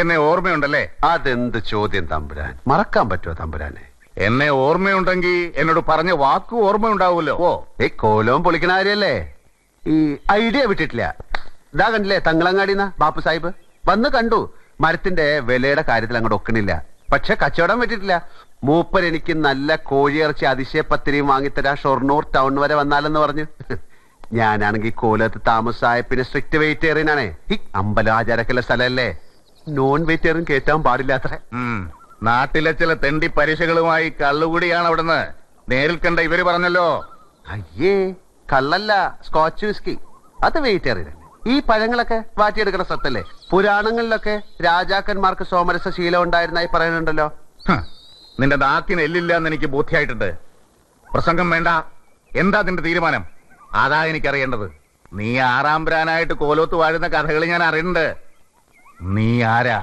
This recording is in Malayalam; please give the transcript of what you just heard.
എന്നെ ഓർമ്മയുണ്ടല്ലേ? അതെന്ത് ചോദ്യം തമ്പുരാൻ, മറക്കാൻ പറ്റുമോ തമ്പുരാനെ? എന്നെ ഓർമ്മയുണ്ടെങ്കിൽ എന്നോട് പറഞ്ഞ വാക്ക് ഓർമ്മയുണ്ടാവുമല്ലോ. ഓ, ഈ കോലവും പൊളിക്കണ കാര്യല്ലേ? ഈ ഐഡിയ വിട്ടിട്ടില്ല. ഇതാ കണ്ടില്ലേ തങ്ങളങ്ങാടിന്ന ബാപ്പു സാഹിബ് വന്ന് കണ്ടു. മരത്തിന്റെ വിലയുടെ കാര്യത്തിൽ അങ്ങോട്ട് ഒക്കണില്ല. പക്ഷെ കച്ചവടം പറ്റിയിട്ടില്ല. മൂപ്പർ എനിക്ക് നല്ല കോഴിയിറച്ചി അതിശയപ്പത്തിരിയും വാങ്ങിത്തരാ ഷൊർണൂർ ടൗൺ വരെ വന്നാലെന്ന് പറഞ്ഞു. ഞാനാണെങ്കിൽ കോലത്ത് താമസായ പിന്നെ സ്ട്രിക്റ്റ് വെജിറ്റേറിയൻ ആണേ. ഈ അമ്പലം ആചാരക്കുള്ള സ്ഥലമല്ലേ, നോൺ വെജിറ്റേറിയൻ കേറ്റാൻ പാടില്ലാത്ര. നാട്ടിലെ ചില തെണ്ടി പരീക്ഷകളുമായി കള്ളുകൂടിയാണ് അവിടുന്ന് നേരിൽ കണ്ട ഇവര് പറഞ്ഞല്ലോ. അയ്യേ, കള്ളല്ല, സ്കോച്ച് വിസ്കി. അത് വെജിറ്റേറിയൻ. ഈ പഴങ്ങളൊക്കെ വാറ്റിയെടുക്കുന്ന സത്തല്ലേ. പുരാണങ്ങളിലൊക്കെ രാജാക്കന്മാർക്ക് സോമരസ ശീലം ഉണ്ടായിരുന്നായി പറയുന്നുണ്ടല്ലോ. നിന്റെ നാക്കിന് എല്ലില്ല എന്ന് എനിക്ക് ബോധ്യമായിട്ടുണ്ട്. പ്രസംഗം വേണ്ട. എന്താ നിന്റെ തീരുമാനം? അതാ എനിക്കറിയേണ്ടത്. നീ ആറാം ബ്രാനായിട്ട് കോലോത്ത് വാഴുന്ന കഥകൾ ഞാൻ അറിയുന്നുണ്ട്. നീ ആരാ?